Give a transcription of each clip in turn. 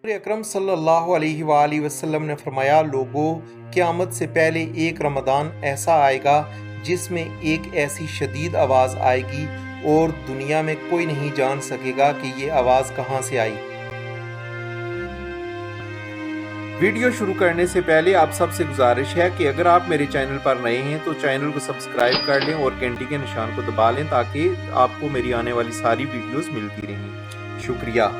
नबी अकरम सल्लल्लाहु अलैहि वसल्लम ने फरमाया, लोगों, क़यामत से पहले एक रमज़ान ऐसा आएगा जिसमें एक ऐसी शदीद आवाज़ आएगी और दुनिया में कोई नहीं जान सकेगा कि ये आवाज़ कहाँ से आई। वीडियो शुरू करने से पहले आप सबसे गुजारिश है कि अगर आप मेरे चैनल पर नए हैं तो चैनल को सब्सक्राइब कर लें और घंटी के निशान को दबा लें ताकि आपको मेरी आने वाली सारी वीडियोस मिलती रहें। शुक्रिया।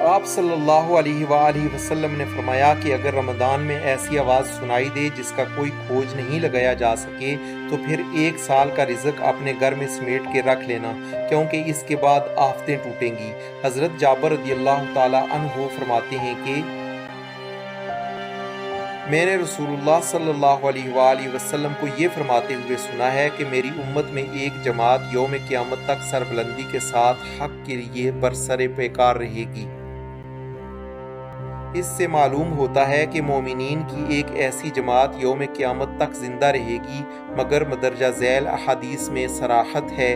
आप सल्लल्लाहु अलैहि वसल्लम ने फरमाया कि अगर रमज़ान में ऐसी आवाज़ सुनाई दे जिसका कोई खोज नहीं लगाया जा सके तो फिर एक साल का रिज़्क अपने घर में समेट के रख लेना, क्योंकि इसके बाद आफतें टूटेंगी। हज़रत जाबर रज़ियल्लाहु ताला अन्हु फरमाते हैं कि मैंने रसूलुल्लाह सल्लल्लाहु अलैहि वसल्लम को ये फरमाते हुए सुना है कि मेरी उम्मत में एक जमात यौम क़यामत तक सरबुलंदी के साथ हक़ के लिए बरसरे पैकार रहेगी। इससे मालूम होता है कि मोमिनीन की एक ऐसी जमात यौम क़यामत तक ज़िंदा रहेगी, मगर मदरजा ज़ैल अहादीस में सराहत है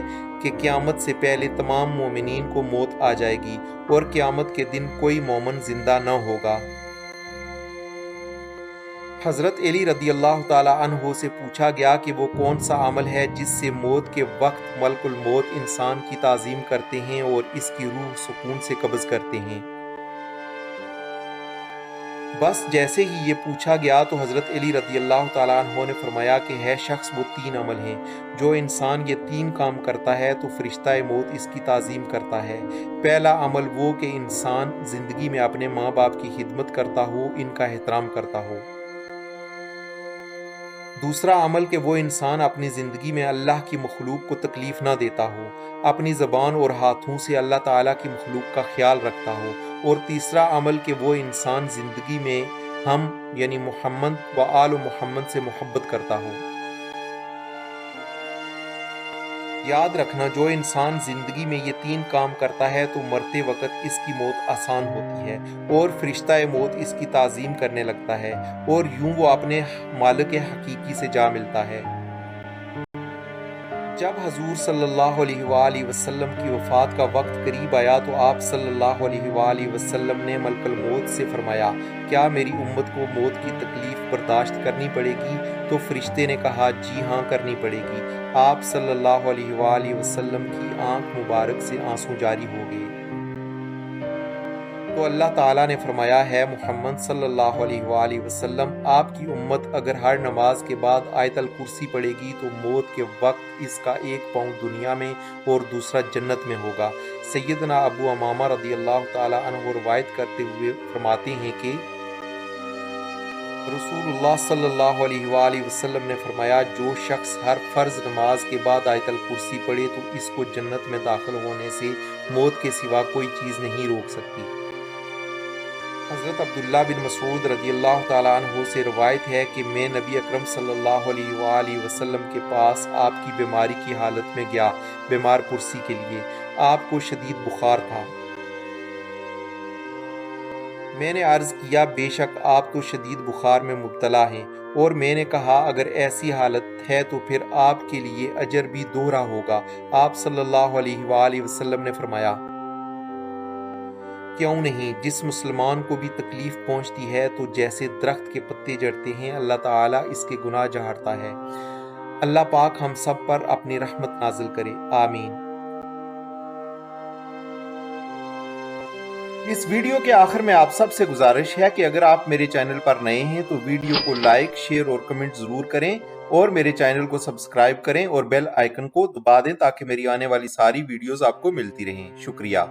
कि क़यामत से पहले तमाम मोमिनीन को मौत आ जाएगी और क़यामत के दिन कोई मोमिन ज़िंदा न होगा। हज़रत अली रज़ियल्लाहु ताला अन्हु से पूछा गया कि वो कौन सा अमल है जिससे मौत के वक्त मलकुल मौत इंसान की ताज़ीम करते हैं और इसकी रूह सुकून से कब्ज़ करते हैं। बस जैसे ही ये पूछा गया तो हज़रत अली रज़ियल्लाहु ताला अन्हु ने फरमाया कि है शख्स वो 3 अमल हैं, जो इंसान ये 3 काम करता है तो फरिश्ता मौत इसकी ताज़ीम करता है। पहला अमल वो कि इंसान ज़िंदगी में अपने माँ बाप की खिदमत करता हो, इनका एहतराम करता हो। दूसरा अमल कि वो इंसान अपनी ज़िंदगी में अल्लाह की मखलूक को तकलीफ़ ना देता हो, अपनी ज़बान और हाथों से अल्लाह ताला की मखलूक का ख्याल रखता हो। और तीसरा अमल कि वो इंसान ज़िंदगी में हम यानी मोहम्मद व आल मोहम्मद से मोहब्बत करता हो। याद रखना, जो इंसान ज़िंदगी में ये 3 काम करता है तो मरते वक़्त इसकी मौत आसान होती है और फरिश्ता मौत इसकी ताज़ीम करने लगता है और यूं वो अपने मालिक हकीकी से जा मिलता है। जब हजूर सल्लल्लाहु अलैहि वसल्लम की वफ़ात का वक्त करीब आया तो आप सल्लल्लाहु अलैहि वसल्लम ने मलकुल मौत से फरमाया, क्या मेरी उम्मत को मौत की तकलीफ़ बर्दाश्त करनी पड़ेगी? तो फरिश्ते ने कहा, जी हाँ, करनी पड़ेगी। आप सल्लल्लाहु अलैहि वसल्लम की आंख मुबारक से आंसू जारी हो गए। तो अल्लाह ताला ने फरमाया है, मुहम्मद सल्लल्लाहु अलैहि वसल्लम, आपकी उम्मत अगर हर नमाज के बाद आयतल कुर्सी पढ़ेगी तो मौत के वक्त इसका एक पाँव दुनिया में और दूसरा जन्नत में होगा। सैयदना अबू अमामा रज़ियल्लाहु ताला अन्हु रवायत करते हुए फरमाते हैं कि रसूलुल्लाह सल्लल्लाहु अलैहि वसल्लम ने फरमाया, जो शख्स हर फ़र्ज़ नमाज के बाद आयतल कुर्सी पढ़े तो इसको जन्नत में दाखिल होने से मौत के सिवा कोई चीज़ नहीं रोक सकती। हज़रत अब्दुल्ला बिन मसूद रज़ियल्लाहु ताला अन्हु से रवायत है कि मैं नबी अकरम सल्लल्लाहु अलैहि वसल्लम के पास आपकी बीमारी की हालत में गया, बीमार कुर्सी के लिए। आपको शदीद बुखार था। मैंने अर्ज़ किया, बेशक आप तो शदीद बुखार में मुब्तला हैं। और मैंने कहा, अगर ऐसी हालत है तो फिर आपके लिए अजर भी दोहरा होगा। आप सल्लल्लाहु अलैहि वसल्लम ने फरमाया, क्यों नहीं, जिस मुसलमान को भी तकलीफ पहुंचती है तो जैसे दरख्त के पत्ते झड़ते हैं अल्लाह ताला इसके गुनाह झाड़ता है। अल्लाह पाक हम सब पर अपनी रहमत नाजिल करे, आमीन। इस वीडियो के आखिर में आप सबसे गुजारिश है कि अगर आप मेरे चैनल पर नए हैं तो वीडियो को लाइक, शेयर और कमेंट ज़रूर करें और मेरे चैनल को सब्सक्राइब करें और बेल आइकन को दबा दें ताकि मेरी आने वाली सारी वीडियोस आपको मिलती रहें। शुक्रिया।